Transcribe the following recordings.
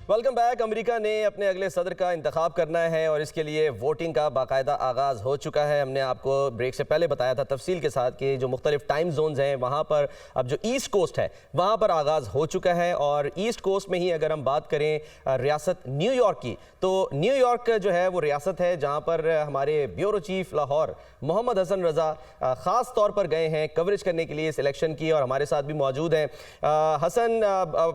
Welcome back. America ने अपने अगले सदर का इंतखाब करना है और इसके लिए वोटिंग का बाकायदा आगाज़ हो चुका है। हमने आपको ब्रेक से पहले बताया था तफसील के साथ कि जो मुख्तलिफ टाइम जोन्स हैं वहाँ पर अब जो ईस्ट कोस्ट है वहाँ पर आगाज़ हो चुका है। और ईस्ट कोस्ट में ही अगर हम बात करें रियासत न्यूयॉर्क की, तो न्यूयॉर्क जो है वो रियासत है जहाँ पर हमारे ब्यूरो चीफ लाहौर मोहम्मद हसन रज़ा ख़ास तौर पर गए हैं कवरेज करने के लिए इस इलेक्शन की, और हमारे साथ भी मौजूद हैं। हसन,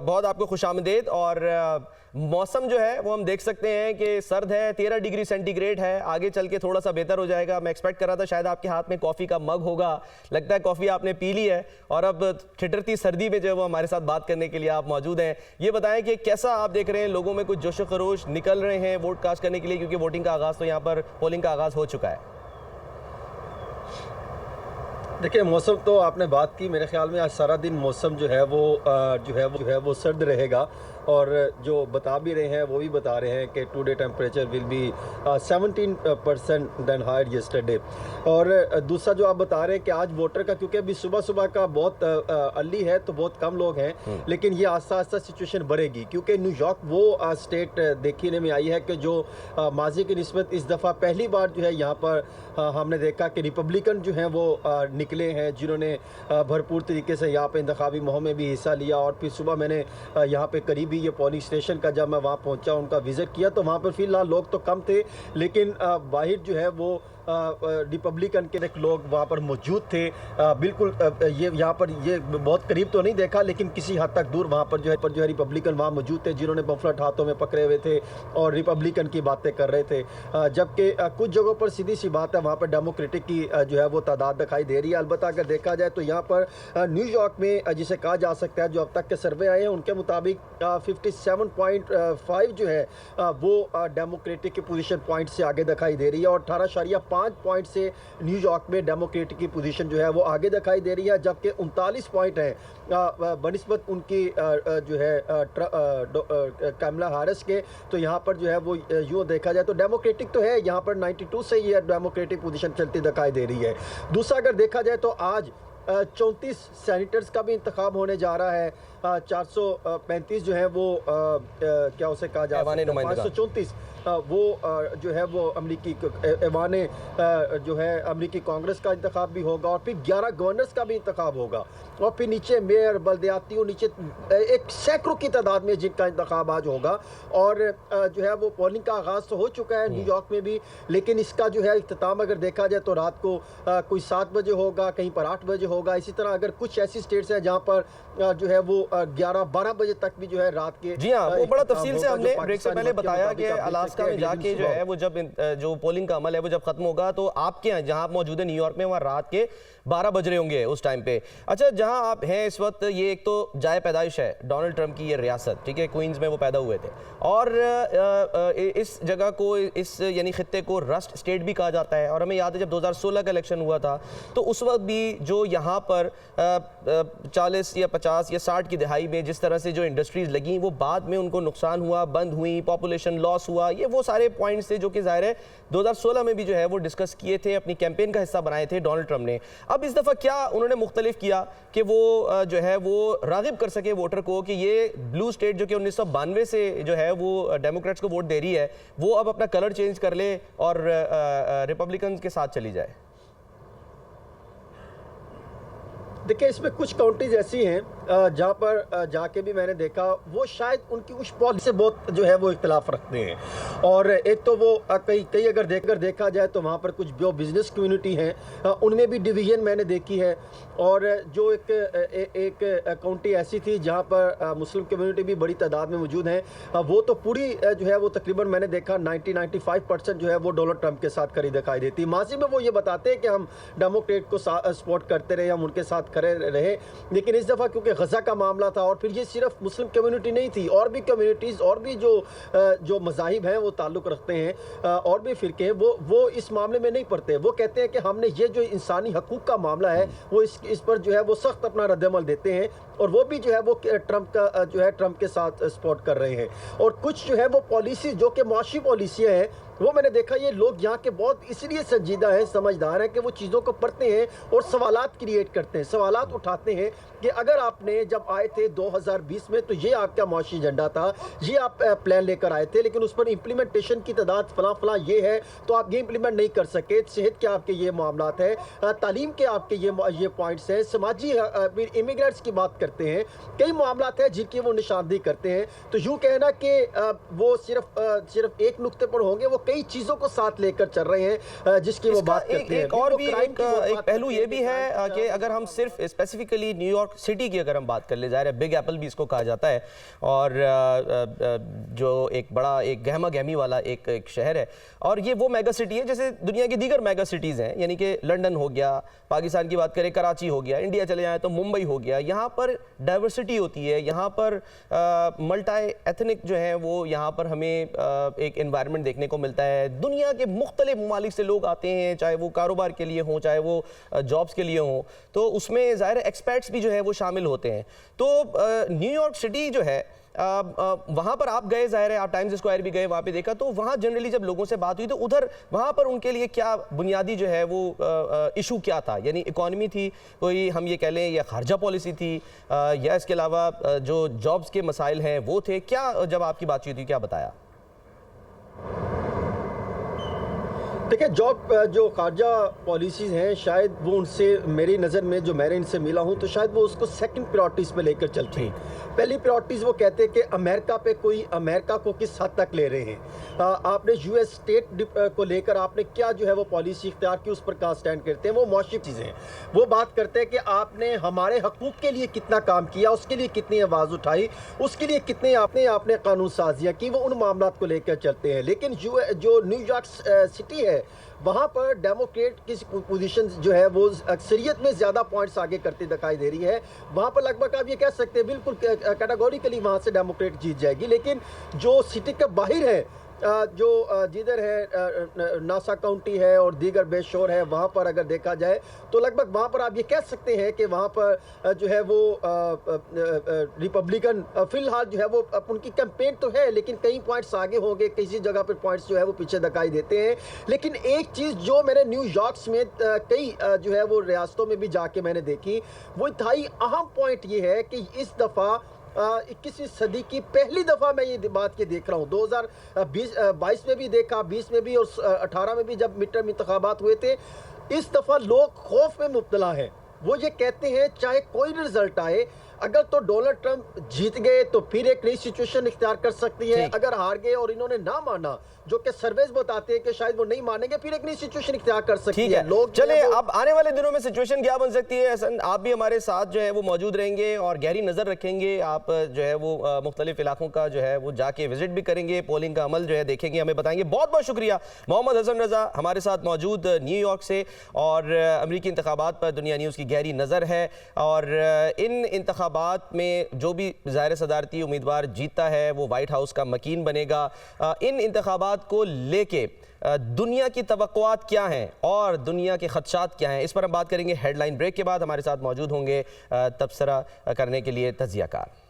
बहुत आपको खुशामदीद। और मौसम जो है वो हम देख सकते हैं कि सर्द है, 13 डिग्री सेंटीग्रेड है। आगे चल के थोड़ा सा बेहतर हो जाएगा। मैं एक्सपेक्ट कर रहा था शायद आपके हाथ में कॉफ़ी का मग होगा, लगता है कॉफ़ी आपने पी ली है और अब ठिठुरती सर्दी में जो है वो हमारे साथ बात करने के लिए आप मौजूद हैं। ये बताएं कि कैसा आप देख रहे हैं, लोगों में कुछ जोशो खरोश निकल रहे हैं वोट कास्ट करने के लिए, क्योंकि वोटिंग का आगाज़ तो यहाँ पर पोलिंग का आगाज़ हो चुका है। देखिए, मौसम तो आपने बात की, मेरे ख्याल में आज सारा दिन मौसम जो है वो सर्द रहेगा। और जो बता भी रहे हैं वो भी बता रहे हैं कि today temperature will be 17% than higher yesterday. और दूसरा जो आप बता रहे हैं कि आज वोटर का, क्योंकि अभी सुबह सुबह का बहुत अर्ली है तो बहुत कम लोग हैं, लेकिन ये आस्ता आस्ता सिचुएशन बढ़ेगी, क्योंकि न्यूयॉर्क वो स्टेट देखने में आई है कि जो माजी की निस्बत इस दफ़ा पहली बार जो है यहाँ पर हमने देखा कि रिपब्लिकन जो हैं वो निकले हैं, जिन्होंने भरपूर तरीके से यहाँ पे इंतखाबी मुहिम में भी हिस्सा लिया। और फिर सुबह मैंने यहाँ पे करीबी ये पोलिंग स्टेशन का जब मैं वहाँ पहुँचा, उनका विज़िट किया, तो वहाँ पर फ़िलहाल लोग तो कम थे, लेकिन बाहर जो है वो रिपब्लिकन के लोग वहाँ पर मौजूद थे। बिल्कुल ये यहाँ पर ये बहुत करीब तो नहीं देखा, लेकिन किसी हद तक दूर वहाँ पर जो है रिपब्लिकन वहाँ मौजूद थे, जिन्होंने पम्फलेट हाथों में पकड़े हुए थे और रिपब्लिकन की बातें कर रहे थे। जबकि कुछ जगहों पर सीधी सी बात है, वहाँ पर डेमोक्रेटिक की जो है वो तादाद दिखाई दे रही है। अलबत्ता अगर देखा जाए तो यहाँ पर न्यूयॉर्क में जिसे कहा जा सकता है, जो अब तक के सर्वे आए हैं उनके मुताबिक 57.5 जो है वो डेमोक्रेटिक की पोजीशन पॉइंट से आगे दिखाई दे रही है, और 18.5 पॉइंट से न्यूयॉर्क में डेमोक्रेटिक की पोजीशन जो है वो आगे दिखाई दे रही है। जबकि 39 पॉइंट है बनिस्बत उनकी जो है कमला हैरिस के। तो यहाँ पर जो है वो यूँ देखा जाए तो डेमोक्रेटिक तो है, यहाँ पर 92 से ये डेमोक्रेटिक पोजीशन चलती दिखाई दे रही है। दूसरा अगर देखा जाए तो आज 34 सेनेटर्स का भी इंतखाब होने जा रहा है। 435 जो है वो क्या उसे कहा जा सकता है, 534 वो जो है वो अमरीकी ऐवाने जो है अमरीकी कांग्रेस का इंतखाब भी होगा, और फिर 11 गवर्नर्स का भी इंतखाब होगा, और फिर नीचे मेयर, बल्दियाती, और नीचे एक सैकड़ों की तादाद में जिनका इंतखाब आज होगा। और जो है वो पोलिंग का आगाज़ तो हो चुका है न्यूयॉर्क में भी, लेकिन इसका जो है इख्तिताम अगर देखा जाए तो रात को कोई 7 बजे होगा, कहीं पर 8 बजे होगा। इसी तरह अगर कुछ ऐसी स्टेट्स हैं जहाँ पर जो है वो 11-12 बजे तक भी जो है रात के, जी हाँ, वो बड़ा तफसील से हमने ब्रेक से पहले बताया कि अलास्का में जाके जो है वो जब जो पोलिंग का अमल है वो जब खत्म होगा, तो आपके यहाँ जहाँ आप मौजूद है न्यूयॉर्क में, वहाँ रात के 12 बज रहे होंगे उस टाइम पे। अच्छा, जहाँ आप हैं इस वक्त, ये एक तो जाए पैदाइश है डोनाल्ड ट्रंप की ये रियासत, ठीक है, क्वींस में वो पैदा हुए थे, और इस जगह को, इस यानी खित्ते को रस्ट स्टेट भी कहा जाता है। और हमें याद है जब 2016 का इलेक्शन हुआ था तो उस वक्त भी जो यहाँ पर 40 या 50 या 60 की दहाई में जिस तरह से जो इंडस्ट्रीज़ लगी, वो बाद में उनको नुकसान हुआ, बंद हुई, पॉपुलेशन लॉस हुआ, ये वो सारे पॉइंट्स थे जो कि ज़ाहिर है 2016 में भी जो है वो डिस्कस किए थे, अपनी कैंपेन का हिस्सा बनाए थे डोनाल्ड ट्रंप ने। अब इस दफ़ा क्या उन्होंने मुख्तलिफ किया कि वो जो है वो राग़िब कर सके वोटर को कि ये ब्लू स्टेट जो कि 1992 से जो है वो डेमोक्रेट्स को वोट दे रही है, वो अब अपना कलर चेंज कर ले और रिपब्लिकन के साथ चली जाए। देखिए, इसमें कुछ काउंटीज ऐसी हैं जहाँ पर जाके भी मैंने देखा वो शायद उनकी कुछ पॉलिसी से बहुत जो है वो इख्तलाफ रखते हैं। और एक तो वो कई अगर देखा जाए तो वहाँ पर कुछ जो बिजनेस कम्युनिटी हैं उनमें भी डिवीजन मैंने देखी है। और जो एक काउंटी ऐसी थी जहाँ पर मुस्लिम कम्युनिटी भी बड़ी तादाद में मौजूद हैं, वो तो पूरी जो है वो तकरीबन मैंने देखा 90-95% जो है वो डोनाल्ड ट्रंप के साथ खड़ी दिखाई देती। माजी में वो ये बताते हैं कि हम डेमोक्रेट को सपोर्ट करते रहे, हम उनके साथ खड़े रहे, लेकिन इस दफ़ा क्योंकि गज़ा का मामला था, और फिर ये सिर्फ मुस्लिम कम्युनिटी नहीं थी, और भी कम्युनिटीज़ और भी जो मज़ाहिब हैं वो ताल्लुक़ रखते हैं, और भी फ़िरके हैं, वो इस मामले में नहीं पड़ते। वो कहते हैं कि हमने ये जो इंसानी हकूक़ का मामला है वो इस पर जो है वो सख्त अपना रद्दअमल देते हैं, और वो भी जो है वो ट्रंप का जो है ट्रंप के साथ सपोर्ट कर रहे हैं। और कुछ जो है वो पॉलिसी जो कि मुआशी पॉलिसियाँ हैं वो मैंने देखा ये लोग यहाँ के बहुत इसलिए संजीदा हैं, समझदार हैं कि वो चीज़ों को पढ़ते हैं और सवालात क्रिएट करते हैं, सवालात उठाते हैं कि अगर आपने जब आए थे 2020 में तो ये आपका मुआशी एजेंडा था, ये आप प्लान लेकर आए थे, लेकिन उस पर इम्प्लीमेंटेशन की तादाद फला ये है तो आप ये इम्प्लीमेंट नहीं कर सके। सेहत के आपके ये मामलात हैं, तालीम के आपके ये पॉइंट्स हैं, समाजी इमिग्रेंट्स की बात करते हैं, कई मामलात हैं जिनकी वो निशानदेही करते हैं। तो यूँ कहना कि वो सिर्फ एक नुक्ते पर होंगे, वो कई चीज़ों को साथ लेकर चल रहे हैं जिसकी वो बात करते हैं। एक और भी एक पहलू ये भी है कि अगर हम सिर्फ स्पेसिफिकली न्यूयॉर्क सिटी की अगर हम बात कर ले, ज़ाहिर है बिग एप्पल भी इसको कहा जाता है, और जो एक बड़ा एक गहमा गहमी वाला एक शहर है, और ये वो मेगा सिटी है जैसे दुनिया की दीगर मेगा सिटीज़ हैं, यानी कि लंदन हो गया, पाकिस्तान की बात करें कराची हो गया, इंडिया चले जाएँ तो मुंबई हो गया। यहाँ पर डाइवर्सिटी होती है, यहाँ पर मल्टी एथनिक जो है वो यहाँ पर हमें एक एनवायरनमेंट देखने को मिलता है। दुनिया के मुख्तलिफ ममालिक से लोग आते हैं, चाहे वो कारोबार के लिए हों, चाहे वो जॉब्स के लिए हों, तो उसमें ज़ाहिर एक्सपर्ट्स भी जो है वो शामिल होते हैं। तो न्यूयॉर्क सिटी जो है वहाँ पर आप गए, ज़ाहिर है आप टाइम्स स्क्वायर भी गए, वहाँ पे देखा, तो वहाँ जनरली जब लोगों से बात हुई तो उधर वहाँ पर उनके लिए क्या बुनियादी जो है वो इशू क्या था, यानी इकॉनमी थी कोई, हम ये कह लें, या खारजा पॉलिसी थी, या इसके अलावा जो जॉब्स के मसाइल हैं वो थे क्या? जब आपकी बातचीत हुई क्या बताया? देखिए, जो खारजा पॉलिसीज़ हैं शायद वो उनसे मेरी नज़र में जो मैंने इनसे मिला हूँ तो शायद वो उसको सेकंड प्रायोरिटीज़ पे लेकर चलते हैं। पहली प्रायोरिटीज़ वो कहते हैं कि अमेरिका को किस हद तक ले रहे हैं, आपने यूएस स्टेट को लेकर आपने क्या जो है वो पॉलिसी इख्तियार की, उस पर कहाँ स्टैंड करते हैं। वो मौशिक चीज़ें हैं, वो बात करते हैं कि आपने हमारे हकूक़ के लिए कितना काम किया, उसके लिए कितनी आवाज़ उठाई, उसके लिए कितने आपने कानून साजियाँ की, वो उन मामलों को लेकर चलते हैं। लेकिन जो न्यूयॉर्क सिटी है वहाँ पर डेमोक्रेट की पोजीशन जो है वो अक्सरियत में ज़्यादा पॉइंट्स आगे करती दिखाई दे रही है। वहाँ पर लगभग आप ये कह सकते हैं बिल्कुल कैटेगोरिकली वहाँ से डेमोक्रेट जीत जाएगी। लेकिन जो सिटी के बाहर है, जो जिधर है नासा काउंटी है और दीगर बेशोर है, वहाँ पर अगर देखा जाए तो लगभग वहाँ पर आप ये कह सकते हैं कि वहाँ पर जो है वो रिपब्लिकन फिलहाल जो है वो उनकी कैंपेन तो है, लेकिन कई पॉइंट्स आगे होंगे, किसी जगह पर पॉइंट्स जो है वो पीछे दिखाई देते हैं। लेकिन एक चीज़ जो मैंने न्यूयॉर्क में कई जो है वो रियासतों में भी जाके मैंने देखी, वो इंतहाई अहम पॉइंट ये है कि इस दफ़ा 21वीं सदी की पहली दफ़ा मैं ये बात के देख रहा हूँ। 2022 में भी देखा, 20 में भी और 18 में भी जब मिड टर्म इंतखाबात हुए थे, इस दफ़ा लोग खौफ में मुब्तला हैं। वो ये कहते हैं चाहे कोई रिजल्ट आए, अगर तो डोनाल्ड ट्रंप जीत गए तो फिर एक नई सिचुएशन इख्तियार कर सकती है, अगर हार गए और इन्होंने ना माना, जो कि सर्वेस बताते हैं कि शायद वो नहीं मानेंगे, फिर एक नई सिचुएशन इख्तियार कर सकती है। लोग चले अब आने वाले दिनों में सिचुएशन क्या बन सकती है, हसन आप भी हमारे साथ जो है वो मौजूद रहेंगे और गहरी नज़र रखेंगे। आप जो है वो मुख्तलिफ इलाकों का जो है वो जाके विजिट भी करेंगे, पोलिंग का अमल जो है देखेंगे, हमें बताएंगे। बहुत बहुत शुक्रिया मोहम्मद हसन रज़ा हमारे साथ मौजूद न्यूयॉर्क से, और अमरीकी इंतखाबात पर दुनिया न्यूज़ की गहरी नज़र है, और इन इंतखाबात में जो भी ज़ाहिर सदारती उम्मीदवार जीतता है वो वाइट हाउस का मकीन बनेगा। इन इंतखाबात को लेके दुनिया की तवक्कुआत क्या हैं और दुनिया के खदशात क्या हैं, इस पर हम बात करेंगे हेडलाइन ब्रेक के बाद। हमारे साथ मौजूद होंगे तबसरा करने के लिए तज्जियाकार।